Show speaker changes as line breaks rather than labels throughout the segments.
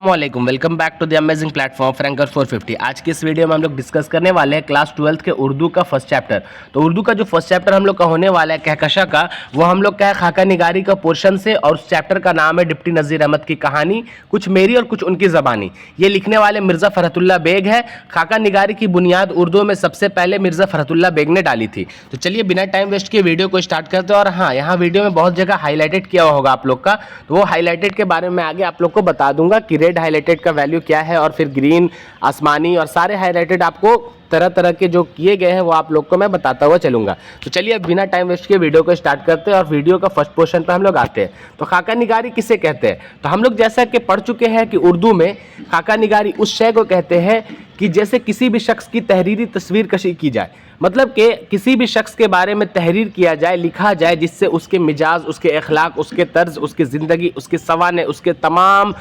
वालेकुम, welcome back to the amazing platform फ्रैंकर 450। आज की इस वीडियो में हम लोग डिस्कस करने वाले हैं क्लास 12th के उर्दू का फर्स्ट चैप्टर। तो उर्दू का जो फर्स्ट चैप्टर हम लोग का होने वाला है कहकशा का, वो हम लोग का है खाका निगारी का पोर्शन से, और उस चैप्टर का नाम है डिप्टी नज़ीर अहमद की कहानी, कुछ मेरी और कुछ उनकी ज़बानी। ये लिखने वाले मिर्ज़ा फ़रहतुल्लाह बेग है। खाका निगारी की बुनियाद उर्दू में सबसे पहले मिर्ज़ा फ़रहतुल्लाह बेग ने डाली थी। तो चलिए बिना टाइम वेस्ट किए वीडियो को स्टार्ट करते हैं। और हाँ, यहाँ वीडियो में बहुत जगह हाईलाइटेड किया हुआ होगा आप लोग का, तो वो हाईलाइटेड के बारे में आगे आप लोग को बता दूंगा कि रेड हाईलाइटेड का वैल्यू क्या है, और फिर ग्रीन, आसमानी और सारे हाईलाइटेड आपको तरह तरह के जो किए गए हैं वो आप लोग को मैं बताता हुआ चलूंगा। तो चलिए अब बिना टाइम वेस्ट किए वीडियो को स्टार्ट करते हैं और वीडियो का फर्स्ट पोर्शन पर हम लोग आते हैं। तो खाका निगारी किसे कहते हैं? तो हम लोग जैसा कि पढ़ चुके हैं कि उर्दू में खाका निगारी उस शय को कहते हैं कि जैसे किसी भी शख्स की तहरीरी तस्वीर कशी की जाए, मतलब कि किसी भी शख्स के बारे में तहरीर किया जाए, लिखा जाए, जिससे उसके मिजाज, उसके अखलाक, उसके तर्ज, उसकी ज़िंदगी, उसके सवाने, उसके तमाम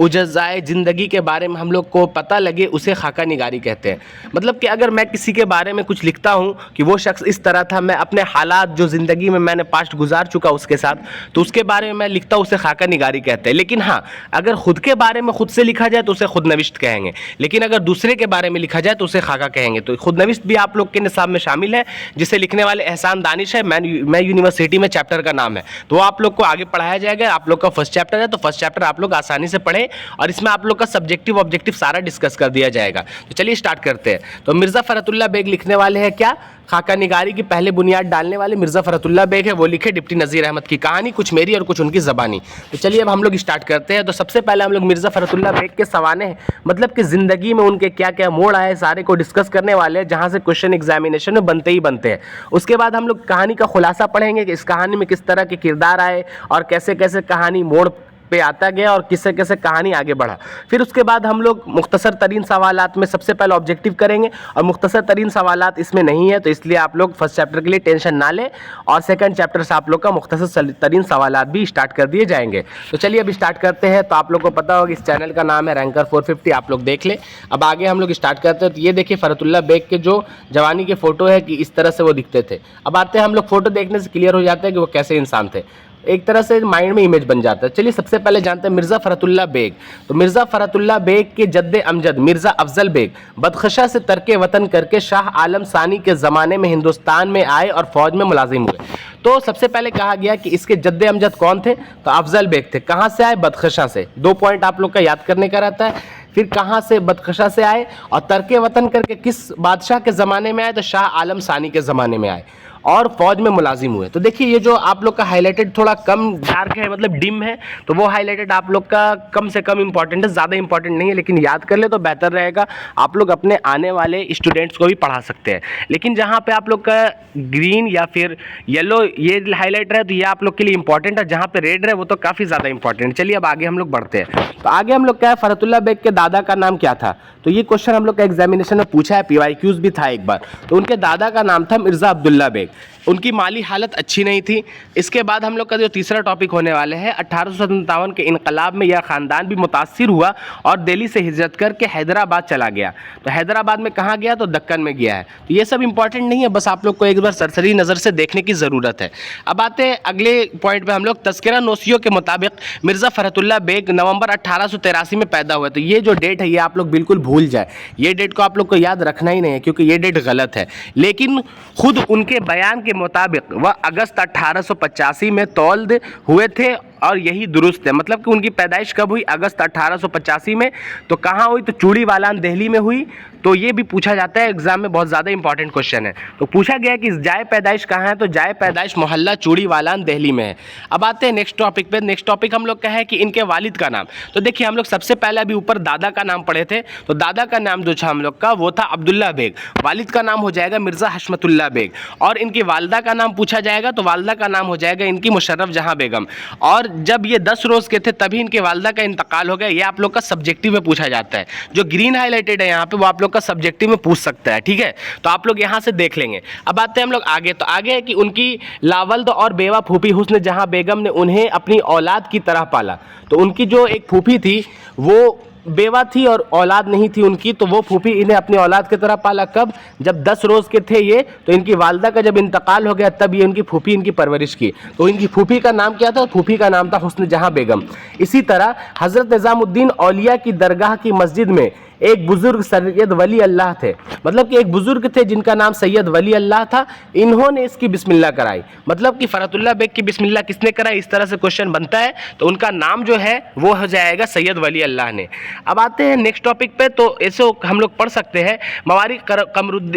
उजज़ाए ज़िंदगी के बारे में हम लोग को पता लगे, उसे खाका निगारी कहते हैं। मतलब कि अगर मैं किसी के बारे में कुछ लिखता हूँ कि वो शख्स इस तरह था, मैं अपने हालात जो ज़िंदगी में मैंने पास्ट गुजार चुका उसके साथ, तो उसके बारे में मैं लिखता हूँ, उसे खाका निगारी कहते हैं। लेकिन हाँ, अगर खुद के बारे में खुद से लिखा जाए तो उसे खुद नविश्त कहेंगे, लेकिन अगर दूसरे के बारे में लिखा जाए तो उसे खाका कहेंगे। तो खुद नविश्त भी आप लोग के निसाब में शामिल है, जिसे लिखने वाले एहसान दानिश है। मैं यूनिवर्सिटी में चैप्टर का नाम है, तो वो आप लोग को आगे पढ़ाया जाएगा। आप लोग का फर्स्ट चैप्टर है, तो फर्स्ट चैप्टर आप लोग आसानी से पढ़ें, और इसमें आप लोग का सब्जेक्टिव ऑब्जेक्टिव सारा डिस्कस कर दिया जाएगा। तो चलिए स्टार्ट करते हैं। तो मिर्ज़ा फ़रहतुल्लाह बेग लिखने वाले हैं क्या? खाका निगारी की पहले बुनियाद डालने वाले मिर्ज़ा फ़रहतुल्लाह बेग है। वो लिखे डिप्टी नज़ीर अहमद की कहानी, कुछ मेरी और कुछ उनकी ज़बानी। तो चलिए अब हम लोग स्टार्ट करते हैं। तो सबसे पहले हम लोग मिर्ज़ा फ़रहतुल्लाह बेग के सवाने हैं, मतलब कि ज़िंदगी में उनके क्या क्या मोड़ आए, सारे को डिस्कस करने वाले हैं, जहाँ से क्वेश्चन एग्जामिनेशन में बनते ही बनते हैं। उसके बाद हम लोग कहानी का खुलासा पढ़ेंगे कि इस कहानी में किस तरह के किरदार आए और कैसे कैसे कहानी मोड़ पे आता गया और किससे कैसे कहानी आगे बढ़ा। फिर उसके बाद हम लोग मुख्तसर तरीन सवालात में सबसे पहले ऑब्जेक्टिव करेंगे, और मुख्तसर तरीन सवालात इसमें नहीं है, तो इसलिए आप लोग फर्स्ट चैप्टर के लिए टेंशन ना लें, और सेकंड चैप्टर से आप लोग का मुख्तसर तरीन सवालात भी स्टार्ट कर दिए जाएंगे। तो चलिए अब स्टार्ट करते हैं। तो आप लोग को पता होगा इस चैनल का नाम है रैंकर 450, आप लोग देख लें। अब आगे हम लोग स्टार्ट करते हैं। तो ये देखिए फ़रहतुल्लाह बेग के जो जवानी के फ़ोटो है कि इस तरह से वो दिखते थे। अब आते हैं, हम लोग फ़ोटो देखने से क्लियर हो जाता है कि वो कैसे इंसान थे, एक तरह से माइंड में इमेज बन जाता है। चलिए सबसे पहले जानते हैं मिर्ज़ा फ़रहतुल्लाह बेग। तो मिर्ज़ा फ़रहतुल्लाह बेग के जद्दे अमजद मिर्ज़ा अफजल बेग बदख्शा से तर्के वतन करके शाह आलम सानी के ज़माने में हिंदुस्तान में आए और फ़ौज में मुलाजिम हुए। तो सबसे पहले कहा गया कि इसके जद्दे अमजद कौन थे? तो अफजल बेग थे। कहाँ से आए? बदख्शा से। 2 पॉइंट आप लोग का याद करने का रहता है। फिर कहाँ से? बदख्शा से आए, और तर्के वतन करके किस बादशाह के ज़माने में आए? तो शाह आलम सानी के ज़माने में आए, और फौज में मुलाजिम हुए। तो देखिए ये जो आप लोग का हाईलाइटेड थोड़ा कम डार्क है, मतलब डिम है, तो वो हाईलाइटेड आप लोग का कम से कम इंपॉर्टेंट है, ज़्यादा इंपॉर्टेंट नहीं है, लेकिन याद कर ले तो बेहतर रहेगा। आप लोग अपने आने वाले स्टूडेंट्स को भी पढ़ा सकते हैं। लेकिन जहाँ पे आप लोग का ग्रीन या फिर येलो ये हाईलाइट है, तो ये आप लोग के लिए इंपॉर्टेंट है। जहाँ पे रेड है वो तो काफ़ी ज़्यादा इंपॉर्टेंट है। चलिए अब आगे हम लोग बढ़ते हैं। तो आगे हम लोग क्या है, फ़रहतुल्लाह बेग के दादा का नाम क्या था? तो ये क्वेश्चन हम लोग का एग्जामिनेशन में पूछा है, PYQs भी था एक बार। तो उनके दादा का नाम था मिर्ज़ा अब्दुल्ला बेग। उनकी माली हालत अच्छी नहीं थी। इसके बाद हम लोग का जो तीसरा टॉपिक होने वाले हैं, 1857 के इनकलाब में यह ख़ानदान भी मुतासिर हुआ और दिल्ली से हिजरत करके हैदराबाद चला गया। तो हैदराबाद में कहाँ गया? तो दक्कन में गया है। तो ये सब इंपॉर्टेंट नहीं है, बस आप लोग को एक बार सरसरी नज़र से देखने की ज़रूरत है। अब आते हैं अगले पॉइंट पर। हम लोग तस्करा नोसियों के मुताबिक मिर्ज़ा फ़रहतुल्लाह बेग नवंबर 1883 में पैदा हुए। तो ये जो डेट है ये आप लोग बिल्कुल भूल जाए, ये डेट को आप लोग को याद रखना ही नहीं है, क्योंकि ये डेट गलत है। लेकिन खुद उनके बयान के मुताबिक वह अगस्त 1885 में तौल्द हुए थे, और यही दुरुस्त है। मतलब कि उनकी पैदाइश कब हुई? अगस्त 1885 में। तो कहाँ हुई? तो चूड़ीवालान दिल्ली में हुई। तो ये भी पूछा जाता है एग्जाम में, बहुत ज़्यादा इंपॉर्टेंट क्वेश्चन है। तो पूछा गया कि जाए पैदाइश कहाँ है? तो जाए पैदाइश मोहल्ला चूड़ीवालान दिल्ली में है। अब आते हैं नेक्स्ट टॉपिक पे। नेक्स्ट टॉपिक हम लोग का है कि इनके वालिद का नाम। तो देखिए हम लोग सबसे पहले अभी ऊपर दादा का नाम पढ़े थे, तो दादा का नाम जो था हम लोग का वो था अब्दुल्ला बेग। वालिद का नाम हो जाएगा मिर्ज़ा हशमतुल्लाह बेग, और इनकी वालदा का नाम पूछा जाएगा तो वालदा का नाम हो जाएगा इनकी मुशर्रफ जहाँ बेगम। और जब ये 10 रोज़ के थे तभी इनके वालदा का इंतकाल हो गया। ये आप लोग का सब्जेक्टिव में पूछा जाता है। जो ग्रीन हाईलाइटेड है यहाँ पे वो आप लोग का सब्जेक्टिव में पूछ सकता है, ठीक है? तो आप लोग यहाँ से देख लेंगे। अब आते हैं हम लोग आगे। तो आगे है कि उनकी लावल्द और बेवा फूफी हुस्न जहाँ बेगम ने उन्हें अपनी औलाद की तरह पाला। तो उनकी जो एक फूफी थी वो बेवा थी और औलाद नहीं थी उनकी, तो वो फूफी इन्हें अपनी औलाद की तरह पाला। कब? जब 10 रोज़ के थे ये, तो इनकी वालदा का जब इंतकाल हो गया तब ये उनकी फूफी इनकी परवरिश की। तो इनकी फूफी का नाम क्या था? फूफी का नाम था हुस्न जहां बेगम। इसी तरह हज़रत निज़ामुद्दीन औलिया की दरगाह की मस्जिद में एक बुजुर्ग सैयद वली अल्लाह थे, मतलब कि एक बुजुर्ग थे जिनका नाम सैयद वली अल्लाह था। इन्होंने इसकी बिस्मिल्लाह कराई, मतलब कि फरहतुल्लाह बेग की बिस्मिल्लाह किसने कराई? इस तरह से क्वेश्चन बनता है, तो उनका नाम जो है वो हो जाएगा सैयद वली अल्लाह ने। अब आते हैं नेक्स्ट टॉपिक पे। तो ऐसे हम लोग पढ़ सकते हैं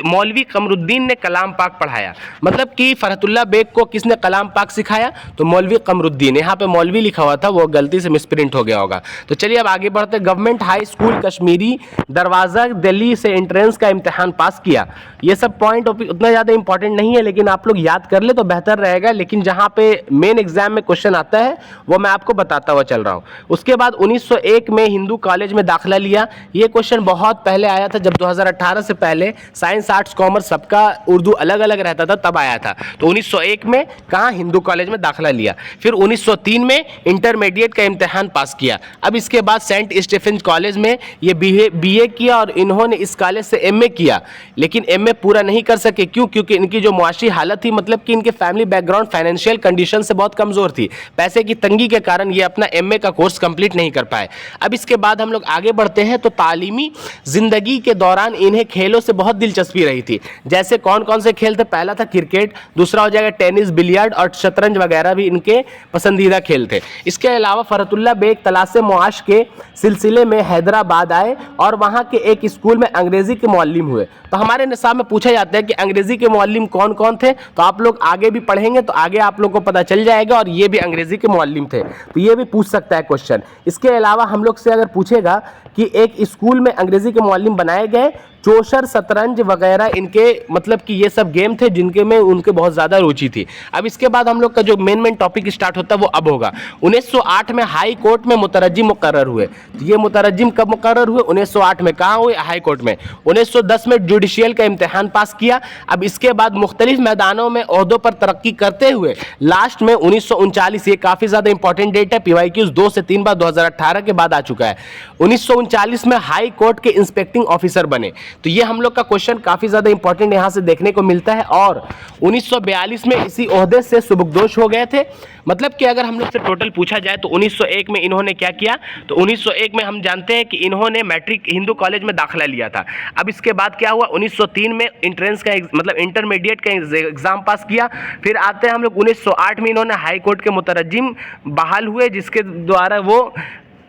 मौलवी कमरुद्दीन ने कलाम पाक पढ़ाया, मतलब कि फरहतुल्लाह बेग को किसने कलाम पाक सिखाया? तो मौलवी कमरुद्दीन। यहाँ पे मौलवी लिखा हुआ था, वो गलती से मिसप्रिंट हो गया होगा। तो चलिए अब आगे बढ़ते। गवर्नमेंट हाई स्कूल कश्मीरी दरवाज़ा दिल्ली से एंट्रेंस का इम्तिहान पास किया। ये सब पॉइंट उतना ज़्यादा इंपॉर्टेंट नहीं है, लेकिन आप लोग याद कर ले तो बेहतर रहेगा। लेकिन जहाँ पे मेन एग्जाम में क्वेश्चन आता है वो मैं आपको बताता हुआ चल रहा हूँ। उसके बाद 1901 में हिंदू कॉलेज में दाखिला लिया। ये क्वेश्चन बहुत पहले आया था, जब 2018 से पहले साइंस आर्ट्स कॉमर्स सबका उर्दू अलग अलग रहता था, तब आया था। तो 1901 में कहाँ? हिंदू कॉलेज में दाखिला लिया। फिर 1903 में इंटरमीडिएट का इम्तिहान पास किया। अब इसके बाद सेंट स्टीफेंस कॉलेज में ये बीए किया और इन्होंने इस कॉलेज से एमए किया, लेकिन एमए पूरा नहीं कर सके। क्यों? क्योंकि इनकी जो मुआशी हालत थी, मतलब कि इनके फैमिली बैकग्राउंड फाइनेंशियल कंडीशन से बहुत कमज़ोर थी, पैसे की तंगी के कारण ये अपना एमए का कोर्स कंप्लीट नहीं कर पाए। अब इसके बाद हम लोग आगे बढ़ते हैं। तो तालीमी ज़िंदगी के दौरान इन्हें खेलों से बहुत दिलचस्पी रही थी। जैसे कौन कौन से खेल थे? पहला था क्रिकेट, दूसरा हो जाएगा टेनिस, बिलियर्ड और शतरंज वगैरह भी इनके पसंदीदा खेल थे। इसके अलावा फरहतुल्लाह बेग तलाश मुआश के सिलसिले में हैदराबाद आए और वहाँ के एक स्कूल में अंग्रेजी के मुअल्लिम हुए। तो हमारे निसाब में पूछा जाता है कि अंग्रेजी के मुअल्लिम कौन कौन थे, तो आप लोग आगे भी पढ़ेंगे तो आगे आप लोग को पता चल जाएगा, और ये भी अंग्रेजी के मुअल्लिम थे, तो ये भी पूछ सकता है क्वेश्चन। इसके अलावा हम लोग से अगर पूछेगा कि एक स्कूल में अंग्रेजी के मुअल्लिम बनाए गए, चौसर, शतरंज वगैरह इनके, मतलब कि ये सब गेम थे जिनके में उनके बहुत ज़्यादा रुचि थी। अब इसके बाद हम लोग का जो मेन टॉपिक स्टार्ट होता है वो अब होगा। 1908 में हाई कोर्ट में मुतरज्जिम मुकर्रर हुए। तो ये मुतरज्जिम कब मुकर्रर हुए? 1908 में। कहाँ हुए? हाई कोर्ट में। 1910 में जुडिशियल का इम्तिहान पास किया। अब इसके बाद मुख्तलिफ मैदानों में ओहदों पर तरक्की करते हुए लास्ट में 1939, ये काफ़ी ज़्यादा इंपॉर्टेंट डेट है, PYQs 2 से 3 बार 2018 के बाद आ चुका है। 1939 में हाई कोर्ट के इंस्पेक्टिंग ऑफिसर बने। तो ये हम लोग का क्वेश्चन काफी ज्यादा इंपॉर्टेंट यहां से देखने को मिलता है। और 1942 में इसी ओहदे से सुबुकदोश हो गए थे। मतलब कि अगर हम लोग से टोटल पूछा जाए तो 1901 में इन्होंने क्या किया? तो 1901 में हम जानते हैं कि इन्होंने मैट्रिक हिंदू कॉलेज में दाखिला लिया था। अब इसके बाद क्या हुआ? 1903 में इंट्रेंस का मतलब इंटरमीडिएट का एग्जाम पास किया। फिर आते हैं हम लोग 1908 में इन्होंने हाई कोर्ट के मुतरज्जिम बहाल हुए, जिसके द्वारा वो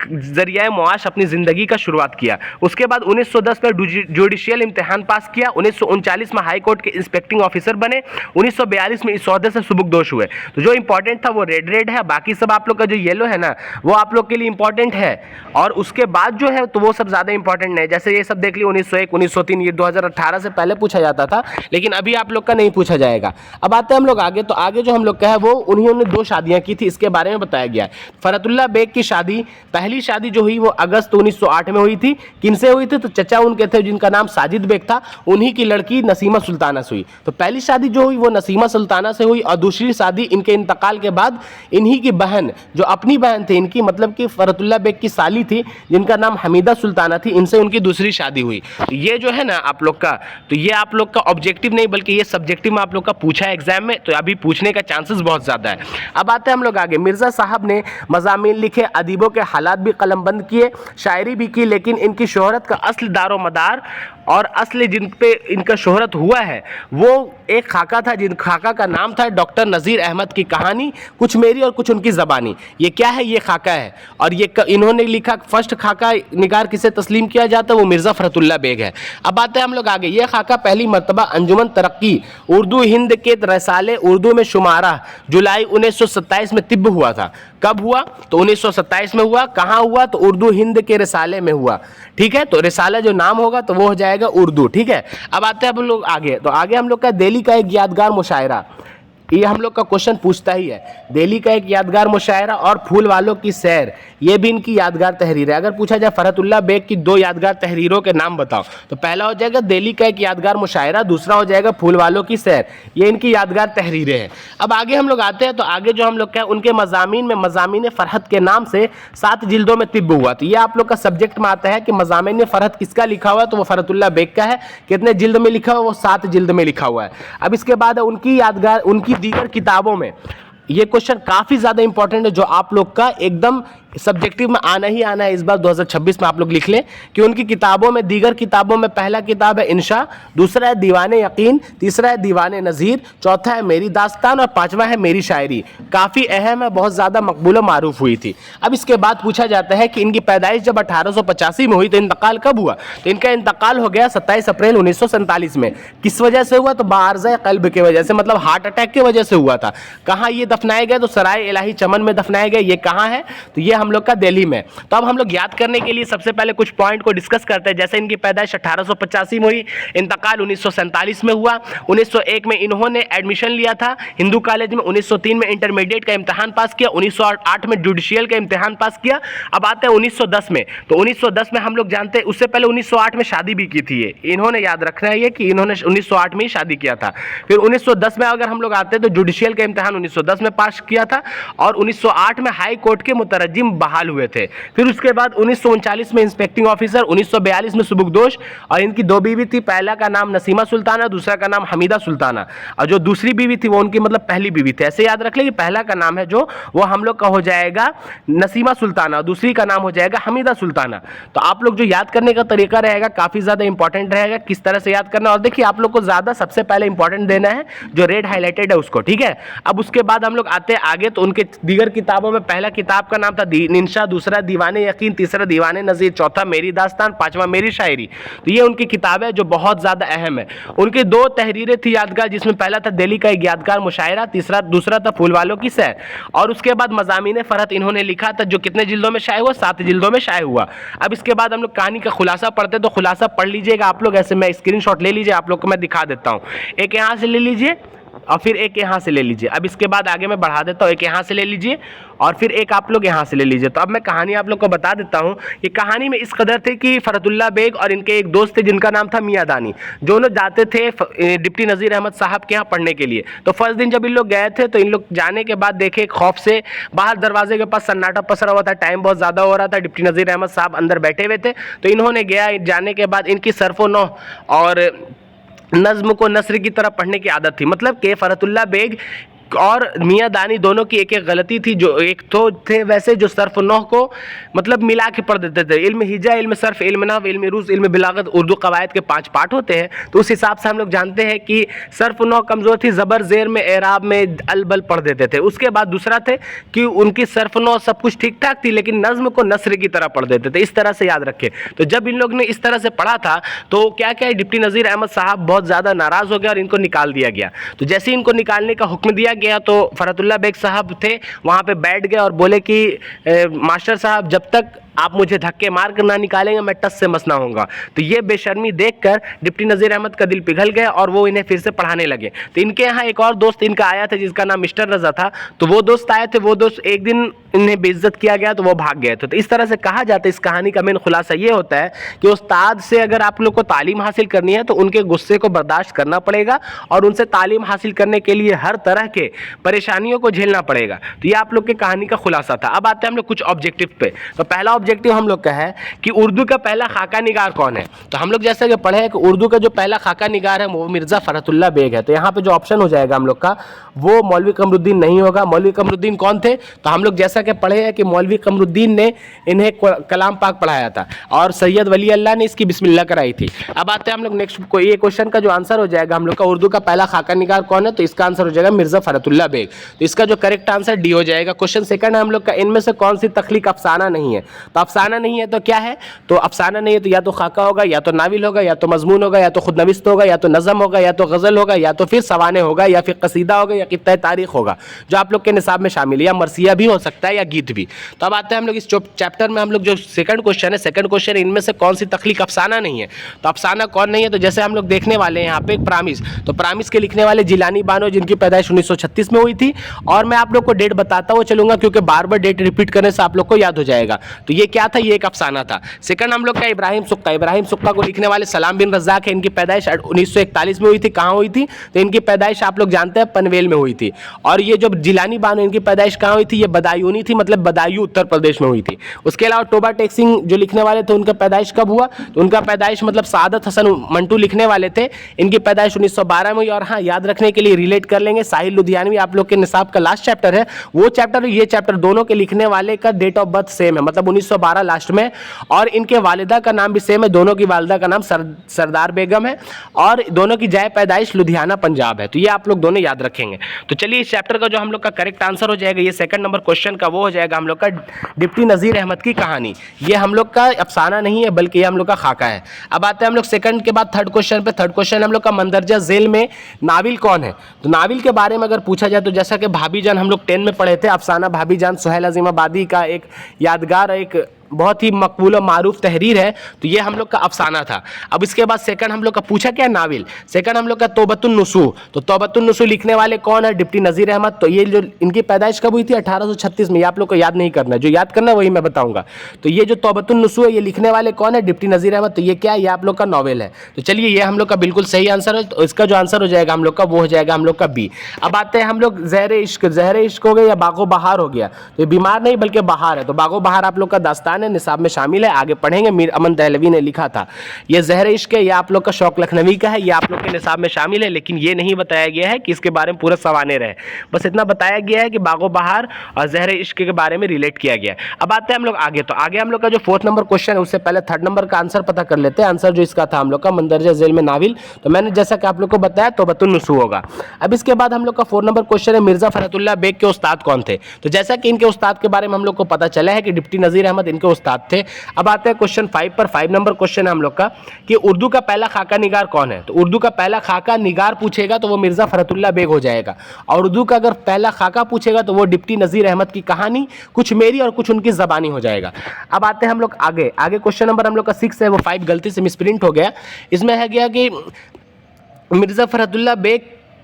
जरिया मुआश अपनी ज़िंदगी का शुरुआत किया। उसके बाद 1910 में जुडिशियल इम्तिहान पास किया। 1939 में हाई कोर्ट के इंस्पेक्टिंग ऑफिसर बने। 1942 में इस ओहदे से सुबुकदोश हुए। तो जो इंपॉर्टेंट था वो रेड है, बाकी सब आप लोग का जो येलो है ना वो आप लोग के लिए इंपॉर्टेंट है, और उसके बाद जो है तो वो सब ज़्यादा इंपॉर्टेंट नहीं। जैसे ये सब देख लिया 1901, 1903, ये 2018 से पहले पूछा जाता था, लेकिन अभी आप लोग का नहीं पूछा जाएगा। अब आते हैं हम लोग आगे। तो आगे जो हम लोग का है वो उन्होंने 2 शादियाँ की थी, इसके बारे में बताया गया। फरहतुल्लाह बेग की शादी, पहली शादी जो हुई वो अगस्त 1908 में हुई थी। किनसे हुई थी? तो चचा उनके थे जिनका नाम साजिद बेग था, उन्हीं की लड़की नसीमा सुल्ताना से हुई। तो पहली शादी जो हुई वो नसीमा सुल्ताना से हुई, और दूसरी शादी इनके इंतकाल के बाद इन्हीं की बहन, जो अपनी बहन थी इनकी, मतलब कि फरहतुल्लाह बेग की साली थी जिनका नाम हमीदा सुल्ताना थी, इनसे उनकी दूसरी शादी हुई। तो ये जो है ना आप लोग का, तो ये आप लोग का ऑब्जेक्टिव नहीं बल्कि ये सब्जेक्टिव में आप लोग का पूछा है एग्जाम में, तो अभी पूछने का चांसेस बहुत ज़्यादा है। अब आते हैं हम लोग आगे। मिर्ज़ा साहब ने मज़ामीन लिखे, अदीबों के हालात भी कलमबंद किए, शायरी भी की, लेकिन इनकी शोहरत का असल दारो मदार और असली जिन पे इनका शोहरत हुआ है वो एक खाका था, जिन खाका का नाम था डॉक्टर नज़ीर अहमद की कहानी, कुछ मेरी और कुछ उनकी ज़बानी। ये क्या है? ये खाका है, और ये इन्होंने लिखा। फर्स्ट खाका निगार किसे तस्लीम किया जाता है? वो मिर्ज़ा फरहतुल्लाह बेग है। अब आते हैं हम लोग आगे। ये खाका पहली मरतबा अंजुमन तरक्की उर्दू हिंद के रसाले उर्दू में शुमारा जुलाई 1927 में तिब्ब हुआ था। कब हुआ? तो 1927 में हुआ। कहाँ हुआ? तो उर्दू हिंद के रिसाले में हुआ। ठीक है, तो रिसाला जो नाम होगा तो वो हो जाएगा उर्दू। ठीक है, अब आते हैं हम लोग आगे। तो आगे हम लोग का दिल्ली का एक यादगार मुशायरा, ये हम लोग का क्वेश्चन पूछता ही है। दिल्ली का एक यादगार मुशायरा और फूल वालों की सैर, ये भी इनकी यादगार तहरीर है। अगर पूछा जाए फरहतुल्लाह बेग की 2 यादगार तहरीरों के नाम बताओ, तो पहला हो जाएगा दिल्ली का एक यादगार मुशायरा, दूसरा हो जाएगा फूल वालों की सैर। ये इनकी यादगार तहरीरें हैं। अब आगे हम लोग आते हैं, तो आगे जो हम लोग क्या है, उनके मज़ामीन में मज़ामीन फ़रहत के नाम से 7 जिल्दों में तिब्ब हुआ। तो ये आप लोग का सब्जेक्ट में आता है कि मज़ामीन फ़रहत किसका लिखा हुआ है, तो वो फरहतुल्लाह बेग का है। कितने जिल्द में लिखा हुआ है, वो 7 जिल्द में लिखा हुआ है। अब इसके बाद उनकी यादगार, उनकी दीगर किताबों में, ये क्वेश्चन काफ़ी ज़्यादा इंपॉर्टेंट है, जो आप लोग का एकदम सब्जेक्टिव में आना ही आना है इस बार 2026 में। आप लोग लिख लें कि उनकी किताबों में, दीगर किताबों में, पहला किताब है इंशा, दूसरा है दीवाने यकीन, तीसरा है दीवाने नज़ीर, चौथा है मेरी दास्तान और पांचवा है मेरी शायरी। काफ़ी अहम है, बहुत ज़्यादा मकबूल मारूफ हुई थी। अब इसके बाद पूछा जाता है कि इनकी पैदाइश जब 1885 में हुई तो इंतकाल कब हुआ, तो इनका इंतकाल हो गया 27 अप्रैल 1947 में। किस वजह से हुआ, तो बारज़ क़ल्ब की वजह से, मतलब हार्ट अटैक की वजह से हुआ था। कहाँ ये दफनाए गए, तो सराय इलाही चमन में दफनाए गए। ये कहाँ है, तो ये हम लोग का दिल्ली में। तो अब हम लोग याद करने के लिए सबसे पहले कुछ पॉइंट को डिस्कस करते हैं। जैसे इनकी पैदाइश 1885 में हुई, इंतकाल 1947 में हुआ। 1901 में इन्होंने एडमिशन लिया था हिंदू कॉलेज में, 1903 में इंटरमीडिएट का इम्तहान पास किया, 1908 में जुडिशियल का इम्तहान पास किया। अब आते हैं 1910 में, तो 1910 में हम लोग जानते हैं, उससे पहले 1908 में शादी भी की थी। ये इन्होंने याद रखना है ये कि इन्होंने 1908 में ही शादी किया था। फिर 1910 में अगर हम लोग आते हैं तो जुडिशियल का इम्तहान 1910 में पास किया था, और 1908 में हाई कोर्ट के मुतरज्जिम बहाल हुए थे। फिर उसके बाद 1939 में इंस्पेक्टिंग ऑफिसर, 1942 में सुबुकदोश, और इनकी 2 बीवी थी। पहला का नाम नसीमा सुल्ताना, दूसरा का नाम हमीदा सुल्ताना, और जो दूसरी बीवी थी वो उनकी मतलब पहली बीवी थी। ऐसे याद रख ले कि पहला का नाम है जो, वो हम लोग का हो जाएगा नसीमा सुल्ताना, दूसरी का नाम हो जाएगा हमीदा सुल्ताना। तो आप लोग जो याद करने का तरीका रहेगा काफी ज्यादा इंपॉर्टेंट रहेगा, किस तरह से याद करना। और देखिए आप लोग को ज्यादा सबसे पहले इंपॉर्टेंट देना है जो रेड हाईलाइटेड है उसको, ठीक है। अब उसके बाद हम लोग आते हैं आगे, तो उनके दीगर किताबों में पहला किताब का नाम था इंशा, दूसरा दीवाने यकीन, तीसरा दीवाने नज़ीर, चौथा मेरी दास्तान, पांचवा मेरी शायरी। तो ये उनकी किताबें जो बहुत ज़्यादा अहम है। उनकी 2 तहरीरें थी यादगार, जिसमें पहला था दिल्ली का एक यादगार मुशायरा, दूसरा था फूल वालों की सैर। और उसके बाद मज़ामीन फ़रहत इन्होंने लिखा था, जो कितने जिल्दों में शाये हुआ, 7 जिल्दों में शाये हुआ। अब इसके बाद हम लोग कहानी का खुलासा पढ़ते, तो खुलासा पढ़ लीजिएगा आप लोग, ऐसे मैं स्क्रीनशॉट ले लीजिए, आप लोग को मैं दिखा देता हूँ। एक यहाँ से ले लीजिए और फिर एक यहाँ से ले लीजिए। अब इसके बाद आगे मैं बढ़ा देता हूँ, एक यहाँ से ले लीजिए और फिर एक आप लोग यहाँ से ले लीजिए। तो अब मैं कहानी आप लोग को बता देता हूँ। ये कहानी में इस कदर थे कि फरहतुल्लाह बेग और इनके एक दोस्त थे जिनका नाम था मियां दानी, दोनों जाते थे डिप्टी नज़ीर अहमद साहब के यहाँ पढ़ने के लिए। तो फर्स्ट दिन जब इन लोग गए थे, तो इन लोग जाने के बाद देखे खौफ से बाहर दरवाजे के पास सन्नाटा पसरा हुआ था, टाइम बहुत ज़्यादा हो रहा था, डिप्टी नज़ीर अहमद साहब अंदर बैठे हुए थे। तो इन्होंने गया, जाने के बाद इनकी सरफो नौ और नज्म को नस्र की तरह पढ़ने की आदत थी। मतलब कि फरहतुल्लाह बेग और मियां दानी दोनों की एक एक गलती थी। जो एक तो थे वैसे जो सर्फ नौह को मतलब मिला के पढ़ देते थे। इल्म हिजा, इल्म सर्फ, इल्म नहव, इल्म रूज़, इल्म बिलागत, उर्दू कवायद के 5 पार्ट होते हैं। तो उस हिसाब से हम लोग जानते हैं कि सर्फ नौह कमज़ोर थी, ज़बर ज़ेर में, एराब में अलबल पढ़ देते थे। उसके बाद दूसरा थे कि उनकी सर्फ नौह सब कुछ ठीक ठाक थी, लेकिन नज़्म को नस्र की तरह पढ़ देते थे। इस तरह से याद रखें। तो जब इन लोग ने इस तरह से पढ़ा था, तो क्या क्या डिप्टी नज़ीर अहमद साहब बहुत ज़्यादा नाराज़ हो गए और इनको निकाल दिया गया। तो जैसे इनको निकालने का हुक्म दिया गया, तो फरहतुल्लाह बेग साहब थे वहाँ पे बैठ गए और बोले कि मास्टर साहब, जब तक आप मुझे धक्के मार कर ना निकालेंगे मैं टस से मस ना होऊंगा। तो ये बेशर्मी देखकर डिप्टी नज़ीर अहमद का दिल पिघल गया और वो इन्हें फिर से पढ़ाने लगे। तो इनके यहाँ एक और दोस्त इनका आया था जिसका नाम मिस्टर रज़ा था। तो वो दोस्त आए थे, वो दोस्त एक दिन इन्हें बेइज्जत किया गया तो वो भाग गए थे। तो इस तरह से कहा जाता है, इस कहानी का मेन खुलासा ये होता है कि उस्ताद से अगर आप लोग को तालीम हासिल करनी है तो उनके गुस्से को बर्दाश्त करना पड़ेगा और उनसे तालीम हासिल करने के लिए हर तरह के परेशानियों को झेलना पड़ेगा। तो ये आप लोग के कहानी का खुलासा था। अब आते हैं हम लोग कुछ ऑब्जेक्टिव पे। तो पहला ऑब्जेक्टिव हम लोग का है कि उर्दू का पहला खाका निगार कौन है। तो हम लोग जैसे कि पढ़े हैं कि उर्दू का जो पहला खाका निगार है वो मिर्ज़ा फरहतुल्लाह बेग है। तो यहाँ पे जो ऑप्शन हो जाएगा हम लोग का वो मौलवी कमरुद्दीन नहीं होगा। मौलवी कमरुद्दीन कौन थे? तो हम लोग जैसा कि पढ़े हैं कि मौलवी कमरुद्दीन ने इन्हें कलाम पाक पढ़ाया था और सैयद वली अल्लाह ने इसकी बिस्मिल्लाह कराई थी। अब आते हैं हम लोग नेक्स्ट को, ये क्वेश्चन का जो आंसर हो जाएगा हम लोग का उर्दू का पहला खाका निगार कौन है, तो इसका आंसर हो जाएगा मिर्ज़ा फरहतुल्लाह बेग। तो इसका जो करेक्ट आंसर डी हो जाएगा। क्वेश्चन सेकंड है हम लोग का, इनमें से कौन सी तख्लीक अफसाना नहीं है। तो अफसाना नहीं है तो क्या है, तो अफसाना नहीं है तो या तो खाका होगा, या तो नाविल होगा, या तो मजमून होगा, या तो खुद नविस्त होगा, या तो नज़म होगा, या तो गज़ल होगा, या तो फिर सवाने होगा, या फिर कसीदा होगा, या कित्ता तारीख होगा जो आप लोग के निसाब में शामिल है, या मरसिया भी हो सकता है या गीत भी। तो अब आते हैं हम लोग इस चैप्टर में, हम लोग जो सेकंड क्वेश्चन है, सेकंड क्वेश्चन इनमें से कौन सी तख्लीक अफसाना नहीं है। तो अफसाना कौन नहीं है, तो जैसे हम लोग देखने वाले हैं यहाँ पे प्रामिस, तो प्रामिस के लिखने वाले जिलानी बानो, जिनकी पैदाइश 1936 में हुई थी। और मैं आप लोग को डेट बताता हुआ चलूंगा क्योंकि बार बार डेट रिपीट करने से आप लोग को याद हो जाएगा। तो ये क्या था, ये एक अफसाना था। सेकंड हम लोग का इब्राहिम सुक्का, इब्राहिम सुक्का को लिखने वाले सलाम बिन रज़ाक है, इनकी पैदाइश 1941 में हुई थी। कहाँ हुई थी, तो इनकी पैदाइश आप लोग जानते हैं पनवेल में हुई थी। और ये जो जिलानी बानो, इनकी पैदाइश कहाँ हुई थी, ये बदायूनी थी, मतलब बदायूं उत्तर प्रदेश में हुई थी। उसके अलावा टोबा टेक सिंह जो लिखने वाले थे, उनका पैदाइश कब हुआ, तो उनका पैदाइश मतलब सादत हसन मंटू लिखने वाले थे, इनकी पैदाइश 1912 में हुई। और हाँ, याद रखने के लिए रिलेट कर लेंगे, साहिल लुधियानवी आप लोग के निसाब का लास्ट चैप्टर है, वो चैप्टर ये चैप्टर दोनों के लिखने वाले का डेट ऑफ बर्थ सेम है, मतलब 1912 लास्ट में। और इनके वालिदा का नाम भी सेम है, दोनों की वालिदा का नाम सरदार बेगम है, और दोनों की जाए पैदाइश लुधियाना पंजाब है। तो ये आप लोग दोनों याद रखेंगे। तो चलिए इस चैप्टर का जो हम लोग का करेक्ट आंसर हो जाएगा, ये सेकंड नंबर क्वेश्चन का, वो हो जाएगा हम लोग का डिप्टी नज़ीर अहमद की कहानी। ये हम लोग का अफसाना नहीं है बल्कि ये हम लोग का खाका है। अब आते हैं हम लोग सेकंड के बाद थर्ड क्वेश्चन पे। थर्ड क्वेश्चन हम लोग का मंदरजा झेल में नाविल कौन है। तो नाविल के बारे में अगर पूछा जाए तो जैसा कि भाभी जान हम लोग 10 में पढ़े थे, अफसाना भाभी जान सुहेल अजीमाबादी का एक यादगार, एक बहुत ही मकबूल और मारूफ तहरीर है, तो ये हम लोग का अफसाना था। अब इसके बाद सेकंड हम लोग का पूछा क्या, नाविल। सेकंड हम लोग का तौबतुन नुसू, तो तौबतुन नुसू लिखने वाले कौन है, डिप्टी नज़ीर अहमद। तो ये जो इनकी पैदाइश कब हुई थी, 1836 में। ये आप लोग को याद नहीं करना है, जो याद करना है वही मैं बताऊंगा। तो ये जो तौबतुन नुसू है, ये लिखने वाले कौन है, डिप्टी नज़ीर अहमद। तो ये क्या है, ये आप लोग का नॉवेल है। तो चलिए ये हम लोग का बिल्कुल सही आंसर है। तो इसका जो आंसर हो जाएगा हम लोग का, वो हो जाएगा हम लोग का बी। अब आते हैं हम लोग ज़हरे इश्क। ज़हरे इश्क हो गया या बागो बहार हो गया, तो ये बीमार नहीं बल्कि बहार है। तो बागो बहार आप लोग का दास्तान है, निसाब में शामिल है, आगे पढ़ेंगे। मीर अमन दहलवी ने लिखा था। ये ज़हर इश्क है, ये आप लोग का शौक लखनवी का है, ये आप लोग के निसाब में शामिल है, लेकिन ये नहीं बताया गया है कि इसके बारे में पूरा सवाने रहे। बस इतना बताया गया है कि बागो बहार और ज़हर इश्क के बारे में रिलेट किया गया। अब आते हैं हम लोग आगे। तो आगे हम लोग का जो फोर्थ नंबर क्वेश्चन है, उससे पहले थर्ड नंबर का आंसर पता कर लेते हैं। आंसर जो इसका था हम लोग का मंदरजा झेल में नाविल, तो मैंने जैसा कि आप लोग को बताया तौबतुन नुसू होगा। अब इसके बाद हम लोग का 4 नंबर क्वेश्चन है, मिर्जा फरहतुल्लाह बेग के उस्ताद कौन थे। तो जैसा कि इनके उस्ताद के बारे में हम लोग को पता चला है कि डिप्टी नज़ीर अहमद इनके उस्ताद थे। अब आते हैं क्वेश्चन 5 पर। 5 नंबर क्वेश्चन है हम लोग का कि उर्दू का पहला खाका निगार कौन है। तो उर्दू का पहला खाका निगार पूछेगा तो वो मिर्जा फरहतुल्लाह बेग हो जाएगा। और उर्दू का अगर पहला खाका पूछेगा तो वो डिप्टी नज़ीर अहमद की कहानी, कुछ मेरी और कुछ उनकी ज़बानी हो जाएगा। अब आते हैं हम लोग आगे। आगे क्वेश्चन नंबर हम लोग का 6 है, वो 5 गलती से मिसप्रिंट हो गया। इसमें है गया कि मिर्जा फरहतुल्लाह बेग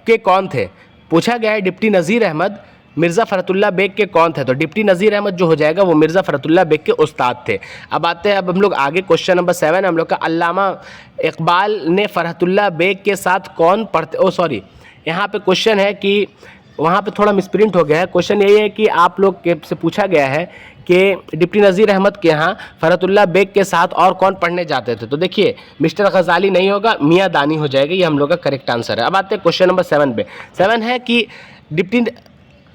के कौन थे। पूछा गया है डिप्टी नज़ीर अहमद मिर्ज़ा फरहतुल्लाह बेग के कौन थे। तो डिप्टी नज़ीर अहमद जो हो जाएगा वो मिर्ज़ा फरहतुल्लाह बेग के उस्ताद थे। अब आते हैं अब हम लोग आगे क्वेश्चन नंबर 7 हम लोग का, अल्लामा इकबाल ने फरहतुल्लाह बेग के साथ कौन पढ़ते, सॉरी यहाँ पे क्वेश्चन है कि वहाँ पे थोड़ा मिसप्रिंट हो गया है। क्वेश्चन यही है कि आप लोग के से पूछा गया है कि डिप्टी नज़ीर अहमद के यहाँ फरहतुल्लाह बेग के साथ और कौन पढ़ने जाते थे। तो देखिए मिस्टर गज़ाली नहीं होगा, मियाँ दानी हो जाएगा, ये हम लोग का करेक्ट आंसर है। अब आते हैं क्वेश्चन नंबर 7 पे। 7 है कि डिप्टी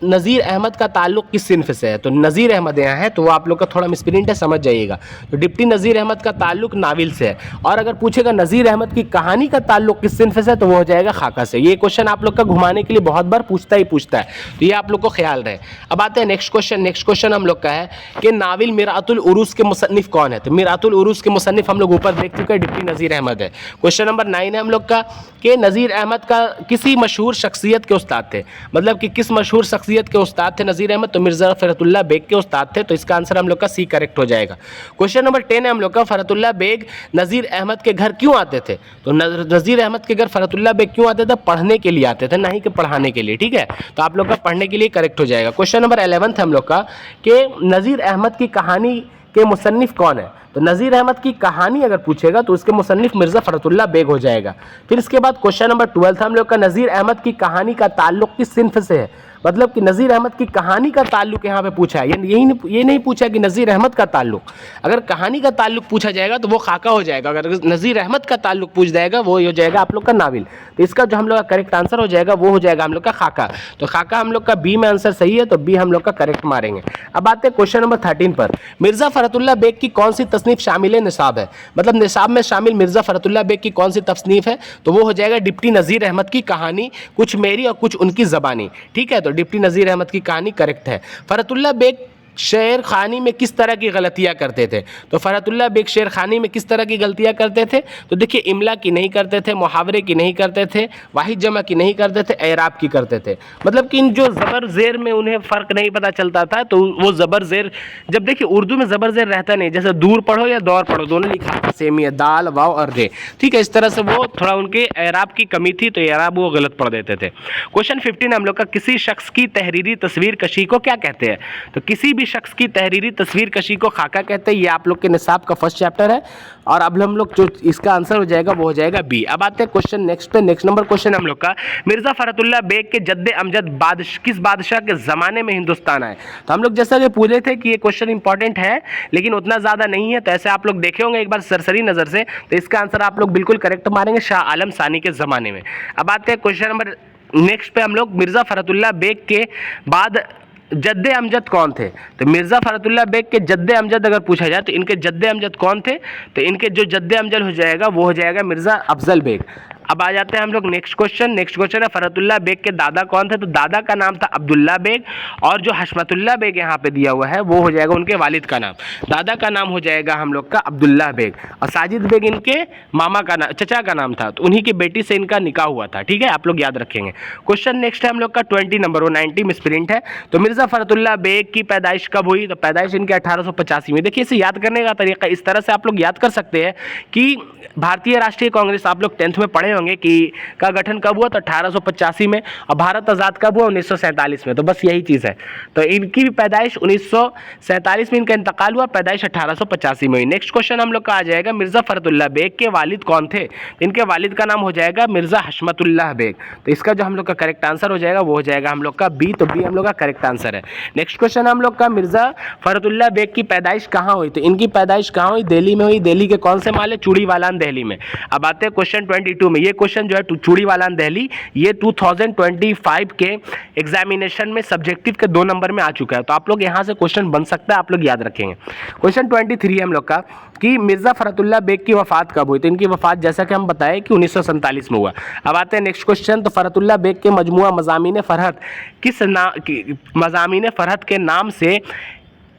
नज़ीर अहमद का ताल्लुक़ किस सिन्फ से है। तो नज़ीर अहमद यहाँ है, तो वो आप लोग का थोड़ा मिसप्रिंट है, समझ जाइएगा। तो डिप्टी नज़ीर अहमद का ताल्लुक़ नाविल से है। और अगर पूछेगा नज़ीर अहमद की कहानी का ताल्लुक़ किस सिन्फ से है, तो वो हो जाएगा खाका से। ये क्वेश्चन आप लोग का घुमाने के लिए बहुत बार पूछता ही पूछता है, तो ये आप लोग को ख्याल रहे। अब आते हैं नेक्स्ट क्वेश्चन। नेक्स्ट क्वेश्चन हम लोग का है कि नाविल मिरातुल उरूस के मुसन्निफ कौन है। तो मिरातुल उरूस के मुसन्निफ हम लोग ऊपर देख चुके हैं, डिप्टी नज़ीर अहमद है। क्वेश्चन नंबर 9 है हम लोग का कि नज़ीर अहमद का किसी मशहूर शख्सियत के उस्ताद थे, मतलब कि किस मशहूर शख्सियत के उस्ताद थे नज़ीर अहमद। तो मिर्ज़ा फरहतुल्लाह बेग के उस्ताद थे, तो इसका आंसर हम लोग का सी करेक्ट हो जाएगा। क्वेश्चन नंबर 10 है हम लोग का, फरहतुल्लाह बेग नज़ीर अहमद के घर क्यों आते थे। तो नज़ीर अहमद के घर फरहतुल्लाह बेग क्यों आते थे, पढ़ने के लिए आते थे, नहीं कि पढ़ाने के लिए, ठीक है। तो आप लोग का पढ़ने के लिए करेक्ट हो जाएगा। क्वेश्चन नंबर 11 है हम लोग का कि नज़ीर अहमद की कहानी के मुसन्निफ कौन है। तो नज़ीर अहमद की कहानी अगर पूछेगा तो उसके मुसन्निफ मिर्ज़ा फरहतुल्लाह बेग हो जाएगा। फिर इसके बाद क्वेश्चन नंबर 12 हम लोग का, नज़ीर अहमद की कहानी का ताल्लुक़ किस सिन्फ से है। मतलब कि नज़ीर अहमद की कहानी का ताल्लुक़ यहाँ पे पूछा है, ये नहीं पूछा कि नज़ीर अहमद का ताल्लुक़। अगर कहानी का ताल्लुक़ पूछा जाएगा तो वो खाका हो जाएगा, अगर नज़ीर अहमद का ताल्लुक़ पूछ जाएगा वो हो जाएगा आप लोग का नाविल। तो इसका जो हम लोग का करेक्ट आंसर हो जाएगा वो हो जाएगा हम लोग का खाका। तो खाका हम लोग का बी में आंसर सही है, तो बी हम लोग का करेक्ट मारेंगे। अब आते हैं क्वेश्चन नंबर 13 पर। मिर्ज़ा फरहतुल्लाह बेग की कौन सी तसनीफ़ शामिल निसाब है, मतलब निसाब में शामिल मिर्ज़ा फरहतुल्लाह बेग की कौन सी तसनीफ़ है। तो वो हो जाएगा डिप्टी नज़ीर अहमद की कहानी, कुछ मेरी और कुछ उनकी ज़बानी, ठीक है। तो डिप्टी नज़ीर अहमद की कहानी करेक्ट है। फरहतुल्लाह बेग शेर खानी में किस तरह की गलतियां करते थे। तो फरहतुल्लाह बेग शेर खानी में किस तरह की गलतियां करते थे, तो देखिए इमला की नहीं करते थे, मुहावरे की नहीं करते थे, वाहिद जमा की नहीं करते थे, एराब की करते थे। मतलब कि इन जो ज़बर ज़ेर में उन्हें फ़र्क नहीं पता चलता था, तो वो ज़बर ज़ेर, जब देखिए उर्दू में ज़बर ज़ेर रहता नहीं, जैसे दूर पढ़ो या दौर पढ़ो दोनों लिखा सेम ही है, दाल वाव और रे, ठीक है। इस तरह से वो थोड़ा उनके एराब की कमी थी, तो एराब वो गलत पढ़ देते थे। क्वेश्चन 15 हम लोग का, किसी शख्स की तहरीरी तस्वीर कशी को क्या कहते हैं। तो किसी भी शख्स की तहरीरी तस्वीर कशी को खाका कहते हैं। ये आप लोग के निसाब का फर्स्ट चैप्टर है, और अब हम लोग जो इसका आंसर हो जाएगा वो हो जाएगा बी। अब आते हैं क्वेश्चन नेक्स्ट पे। नेक्स्ट नंबर क्वेश्चन हम लोग का, मिर्जा फरहतुल्लाह बेग के जद्दे अमजद किस बादशाह के ज़माने में हिंदुस्तान आए। तो हम लोग जैसा कि पूछे थे कि ये क्वेश्चन इंपॉर्टेंट है लेकिन उतना ज़्यादा नहीं है, तो ऐसे आप लोग देखे होंगे एक बार सरसरी नज़र से, तो इसका आंसर आप लोग बिल्कुल करेक्ट मारेंगे, शाह आलम सानी के ज़माने में। अब आते हैं क्वेश्चन नंबर नेक्स्ट पे हम लोग, मिर्ज़ा फरहतुल्लाह बेग के बाद जद्दे अमजद कौन थे। तो मिर्ज़ा फरहतुल्लाह बेग के जद्दे अमजद अगर पूछा जाए तो इनके जद्दे अमजद कौन थे, तो इनके जो जद्दे अमजद हो जाएगा वो हो जाएगा मिर्ज़ा अफजल बेग। अब आ जाते हैं हम लोग नेक्स्ट क्वेश्चन। नेक्स्ट क्वेश्चन है, फरहतुल्लाह बेग के दादा कौन थे। तो दादा का नाम था अब्दुल्ला बेग, और जो हशमतुल्लाह बेग यहाँ पे दिया हुआ है वो हो जाएगा उनके वालिद का नाम। दादा का नाम हो जाएगा हम लोग का अब्दुल्ला बेग, और साजिद बेग इनके मामा का नाम, चचा का नाम था, तो उन्हीं की बेटी से इनका निकाह हुआ था, ठीक है, आप लोग याद रखेंगे। क्वेश्चन नेक्स्ट है हम लोग का 20 नंबर, वो 90 में स्प्रिंट है। तो मिर्ज़ा फरहतुल्लाह बेग की पैदाइश कब हुई। तो पैदाइश इनके 1885 में। देखिए इसे याद करने का तरीका इस तरह से आप लोग याद कर सकते हैं कि भारतीय राष्ट्रीय कांग्रेस आप लोग 10th में पढ़े होंगे कि का गठन कब हुआ, तो 1885 में, और भारत आज़ाद कब हुआ, 1947 में। तो बस यही चीज़ है, तो इनकी भी पैदाइश 1947 में, इनका इंतकाल हुआ, पैदाइश 1885 में हुई। नेक्स्ट क्वेश्चन हम लोग का आ जाएगा, मिर्ज़ा फरहतुल्लाह बेग के वालिद कौन थे। इनके वालिद का नाम हो जाएगा मिर्ज़ा हशमतुल्लाह बेग। तो इसका जो हम लोग का करेक्ट आंसर हो जाएगा वो हो जाएगा हम लोग का बी। तो बी हम लोग का करेक्ट आंसर है। नेक्स्ट क्वेश्चन हम लोग का, मिर्ज़ा फरहतुल्लाह बेग की पैदाइश कहाँ हुई। तो इनकी पैदाइश कहाँ हुई, दिल्ली में हुई। दिल्ली के कौन से माले, चूड़ीवालान दिल्ली में। अब आते हैं क्वेश्चन 22 में। ये क्वेश्चन जो है चूड़ीवालान दिल्ली, ये 2025 के एग्जामिनेशन में सब्जेक्टिव के 2 नंबर में आ चुका है, तो आप लोग यहाँ से क्वेश्चन बन सकता है, आप लोग याद रखेंगे। क्वेश्चन 23 हम लोग का, कि मिर्ज़ा फरहतुल्लाह बेग की वफ़ात कब हुई। तो इनकी वफ़ात जैसा कि हम बताएं कि 1947 में हुआ। अब आते हैं नेक्स्ट क्वेश्चन। तो फरहतुल्लाह बेग के मजमुआ मज़ामीन फ़रहत मज़ामीन फ़रहत के नाम से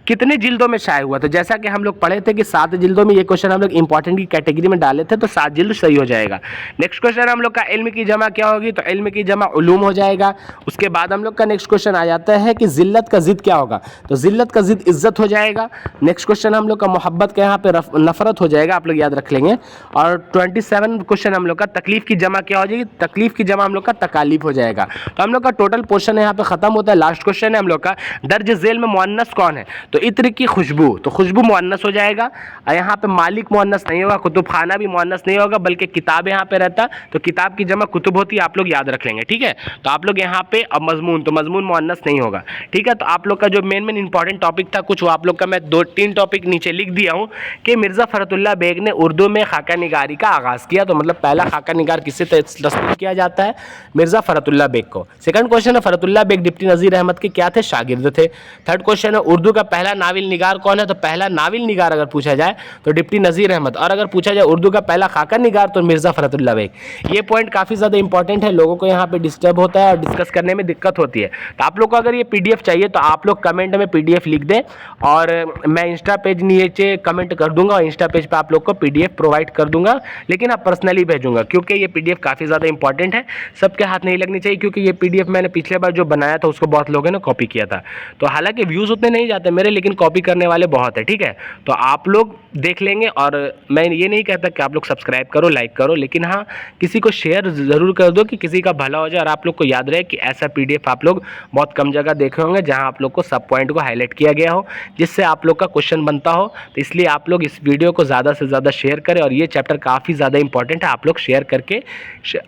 कितने जिल्दों में शाये हुआ। तो जैसा कि हम लोग पढ़े थे कि 7 जिल्दों में, ये क्वेश्चन हम लोग इंपॉर्टेंट की कैटेगरी में डाले थे, तो 7 जिल्द सही हो जाएगा। नेक्स्ट क्वेश्चन हम लोग का, इल्म की जमा क्या होगी। तो इल्म की जमा उलूम हो जाएगा। उसके बाद हम लोग का नेक्स्ट क्वेश्चन आ जाता है कि जिल्लत का ज़िद क्या होगा। तो जिल्लत का ज़िद इज्जत हो जाएगा। नेक्स्ट क्वेश्चन हम लोग का, मोहब्बत का यहाँ पे नफरत हो जाएगा, आप लोग याद रख लेंगे। और 27 क्वेश्चन हम लोग का, तकलीफ़ की जमा क्या हो जाएगी। तकलीफ़ की जमा हम लोग का तकालीफ हो जाएगा। तो हम लोग का टोटल पोर्शन यहाँ पे खत्म होता है। लास्ट क्वेश्चन है हम लोग का, दर्ज झेल में मुअन्नस कौन है। तो इत्र की खुशबू, तो खुशबू मुअन्नस हो जाएगा। और यहाँ पे मालिक मुअन्नस नहीं होगा, कुतुब खाना भी मुअन्नस नहीं होगा, बल्कि किताब यहाँ पे रहता, तो किताब की जमा कुतुब होती है, आप लोग याद रख लेंगे, ठीक है। तो आप लोग यहाँ पे, अब मजमून, तो मजमून मुअन्नस नहीं होगा, ठीक है। तो आप लोग का जो मेन इंपॉर्टेंट टॉपिक था कुछ, वो आप लोग का मैं 2-3 टॉपिक नीचे लिख दिया हूँ कि मिर्ज़ा फरहतुल्लाह बेग ने उर्दू में खाका निगारी का आगाज़ किया। तो मतलब पहला खाका निगार किससे तस्लीम किया जाता है, मिर्ज़ा फरहतुल्लाह बेग को। सेकंड क्वेश्चन है, फरहतुल्लाह बेग डिप्टी नज़ीर अहमद के क्या थे, शागिर्द थे। थर्ड क्वेश्चन है, उर्दू का पहला नाविल निगार कौन है। तो पहला नाविल निगार अगर पूछा जाए तो डिप्टी नज़ीर अहमद, और अगर पूछा जाए उर्दू का पहला खाका निगार तो मिर्ज़ा फरहतुल्लाह बेग। ये पॉइंट काफ़ी ज़्यादा इंपॉर्टेंट है, लोगों को यहाँ पे डिस्टर्ब होता है और डिस्कस करने में दिक्कत होती है। तो आप लोग को अगर ये PDF चाहिए तो आप लोग कमेंट में PDF लिख दें, और मैं इंस्टा पेज नीचे कमेंट कर दूंगा, और इंस्टा पेज पर आप लोग को PDF प्रोवाइड कर दूंगा, लेकिन आप पर्सनली भेजूंगा, क्योंकि ये PDF काफ़ी ज़्यादा इंपॉर्टेंट है, सबके हाथ नहीं लगनी चाहिए। क्योंकि ये PDF मैंने पिछले बार जो बनाया था उसको बहुत लोगों ने कॉपी किया था, तो हालांकि व्यूज़ उतने नहीं जाते मेरे, लेकिन कॉपी करने वाले बहुत है, ठीक है। तो आप लोग देख लेंगे, और मैं ये नहीं कहता कि आप लोग सब्सक्राइब करो, लाइक करो, लेकिन हाँ किसी को शेयर ज़रूर कर दो कि किसी का भला हो जाए, और आप लोग को याद रहे कि ऐसा PDF आप लोग बहुत कम जगह देखे होंगे जहाँ आप लोग को सब पॉइंट को हाईलाइट किया गया हो, जिससे आप लोग का क्वेश्चन बनता हो। तो इसलिए आप लोग इस वीडियो को ज़्यादा से ज़्यादा शेयर करें, और ये चैप्टर काफ़ी ज़्यादा इंपॉर्टेंट है, आप लोग शेयर करके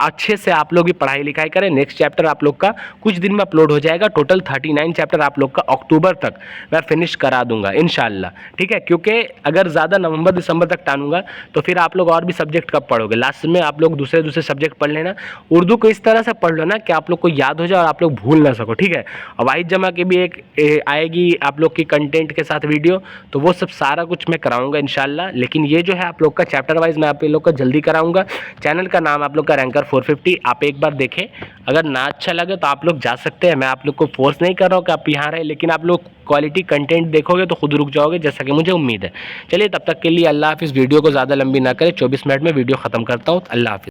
अच्छे से आप लोग भी पढ़ाई लिखाई करें। नेक्स्ट चैप्टर आप लोग का कुछ दिन में अपलोड हो जाएगा। टोटल 39 चैप्टर आप लोग का अक्टूबर तक मैं फिनिश करा दूंगा इंशाल्लाह, ठीक है। क्योंकि अगर ज़्यादा नवंबर दिसंबर तक टानूंगा तो फिर आप लोग और भी सब्जेक्ट कब पढ़ोगे, लास्ट में आप लोग दूसरे सब्जेक्ट पढ़ लेना। उर्दू को इस तरह से पढ़ लो ना कि आप लोग को याद हो जाए और आप लोग भूल ना सको, ठीक है। और वाहिद जमा की भी एक आएगी आप लोग की कंटेंट के साथ वीडियो, तो वो सब सारा कुछ मैं कराऊंगा इंशाल्लाह। लेकिन ये जो है आप लोग का चैप्टर वाइज मैं आप लोग का जल्दी कराऊंगा। चैनल का नाम आप लोग का रैंकर 450, आप एक बार देखें, अगर ना अच्छा लगे तो आप लोग जा सकते हैं। मैं आप लोग को फोर्स नहीं कर रहा हूँ कि आप यहाँ रहें, लेकिन आप लोग क्वालिटी कंटेंट पॉइंट देखोगे तो खुद रुक जाओगे, जैसा कि मुझे उम्मीद है। चलिए तब तक के लिए अल्लाह हाफिज़। वीडियो को ज़्यादा लंबी ना करें, 24 मिनट में वीडियो ख़त्म करता हूँ। अल्लाह हाफिज़।